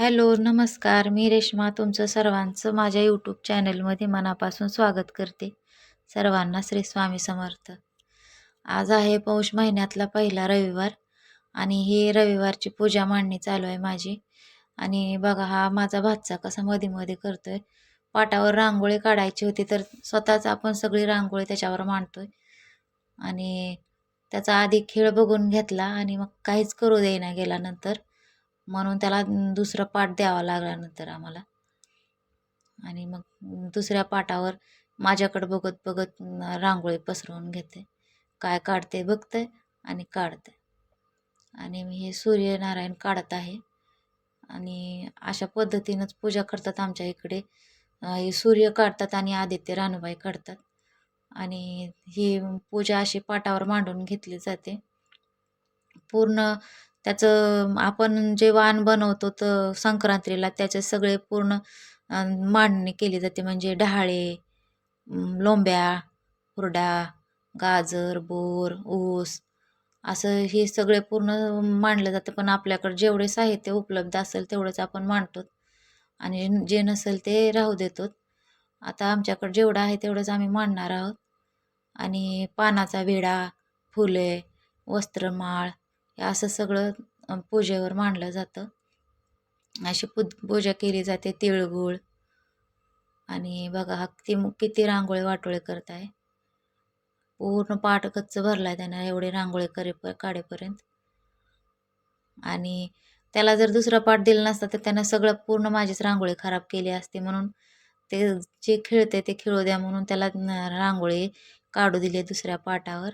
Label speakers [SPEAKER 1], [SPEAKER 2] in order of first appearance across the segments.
[SPEAKER 1] Hello, नमस्कार. मी रेश्मा तुमचं सर्वांचं माझ्या यूट्यूब चॅनलमध्ये मनापासून स्वागत करते. सर्वांना श्री स्वामी समर्थ. आज आहे पौष महिन्यातला पहिला रविवार आणि ही रविवारची पूजा मांडणी चालू आहे माझी. आणि बघा हा माझा भाचा कसा मध्ये मध्ये करतोय. पाटावर रांगोळी काढायची होती तर स्वतःच आपण सगळी रांगोळी त्याच्यावर मांडतोय. आणि त्याचा आधी खेळ बघून घेतला आणि मग काहीच करू देईना गेला नंतर. म्हणून त्याला दुसरा पाट द्यावा लागला नंतर आम्हाला. आणि मग दुसऱ्या पाटावर माझ्याकडे बघत बघत रांगोळी पसरवून घेते. काय काढते बघते आणि काढते. आणि मी हे सूर्यनारायण काढत आहे. आणि अशा पद्धतीनंच पूजा करतात आमच्या इकडे. हे सूर्य काढतात आणि आदित्य रानूबाई काढतात. आणि ही पूजा अशी पाटावर मांडून घेतली जाते. पूर्ण त्याचं आपण जे वाण बनवतो तर संक्रांतीला त्याचे सगळे पूर्ण मांडणी केली जाते. म्हणजे डहाळे, लोंब्या, हुरडा, गाजर, बोर, ऊस असं हे सगळे पूर्ण मांडलं जातं. पण आपल्याकडे जेवढे साहित्य उपलब्ध असेल तेवढंच आपण मांडतो आणि जे नसेल ते राहू देतो. आता आमच्याकडे जेवढं आहे तेवढंच आम्ही मांडणार आहोत. आणि पानाचा विडा, फुले, वस्त्रमाळ हे असं सगळं पूजेवर मांडलं जातं. अशी पूजा केली जाते. तिळगुळ आणि बघा हा किती रांगोळी वाटोळे करत आहे. पूर्ण पाट गच्च भरलाय त्यानं एवढे रांगोळी काढेपर्यंत. आणि त्याला जर दुसरा पाट दिला नसता तर त्यानं सगळं पूर्ण माझीच रांगोळी खराब केली असते. म्हणून ते जे खेळते ते खेळू द्या म्हणून त्याला रांगोळी काढू दिली दुसऱ्या पाटावर.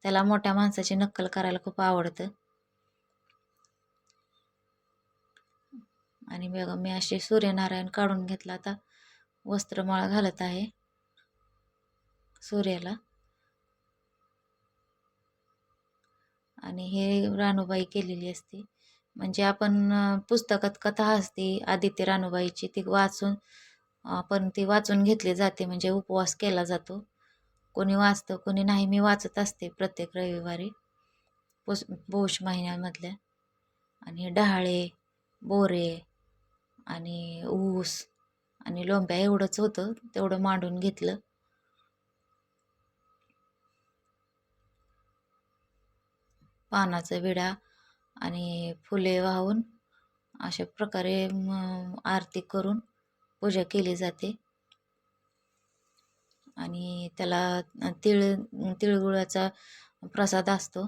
[SPEAKER 1] त्याला मोठ्या माणसाची नक्कल करायला खूप आवडतं. आणि बघा मी असे सूर्यनारायण काढून घेतला. आता वस्त्रमाळ घालत आहे सूर्याला. आणि हे रानूबाई केलेली असते. म्हणजे आपण पुस्तकात कथा असते आदित्य रानूबाईची ती वाचून आपण ती वाचून घेतली जाते. म्हणजे उपवास केला जातो. कोणी वाचतं कोणी नाही. मी वाचत असते प्रत्येक रविवारी पौष महिन्यामधल्या. आणि डहाळे, बोरे आणि ऊस आणि लोंब्या एवढंच होतं तेवढं मांडून घेतलं. पानाचा विडा आणि फुले वाहून अशा प्रकारे आरती करून पूजा केली जाते. आणि त्याला तिळगुळाचा प्रसाद असतो.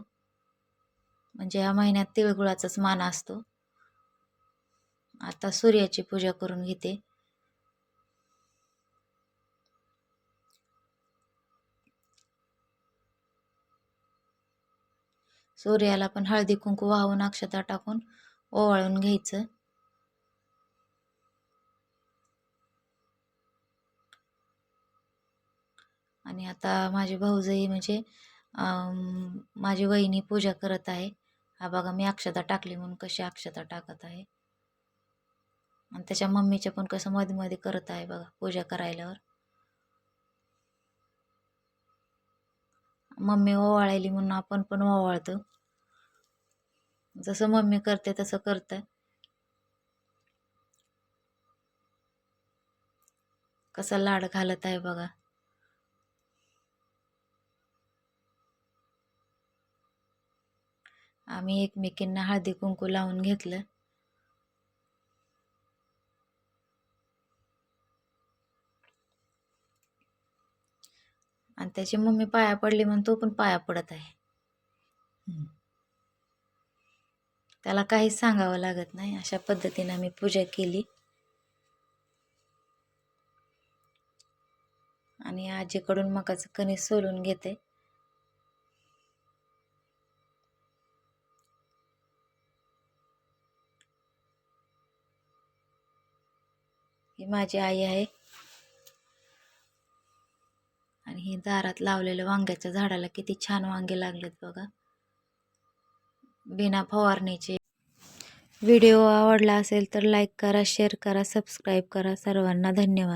[SPEAKER 1] म्हणजे या महिन्यात तिळगुळाचाच मान असतो. आता सूर्याची पूजा करून घेते. सूर्याला पण हळदी कुंकू वाहून अक्षता टाकून ओवाळून घ्यायचं. आणि आता माझी भाऊजाई म्हणजे माझी वहिनी पूजा करत आहे. हा बघा मी अक्षता टाकली म्हणून कशी अक्षता टाकत आहे. आणि त्याच्या मम्मीच्या पण कसं मध्ये मध्ये करत आहे बघा पूजा करायल्यावर. मम्मी ओवाळायली म्हणून आपण पण ओवाळतो. जसं मम्मी करते तसं करतं. कसा लाड घालत आहे बघा. आम्ही एकमेकींना हळदी कुंकू लावून घेतलं. आणि त्याची मम्मी पाया पडली म्हणून तो पण पाया पडत आहे. त्याला काहीच सांगावं लागत नाही. अशा पद्धतीने आम्ही पूजा केली. आणि आजीकडून मकाचं कणीस सोलून घेते. ही माझी आई आहे. आणि हे दारात लावलेलं वांग्याच्या झाडाला किती छान वांगे लागलेत बघा. बिना फवारणीचे. व्हिडिओ आवडला असेल तर लाईक करा, शेअर करा, सबस्क्राईब करा. सर्वांना धन्यवाद.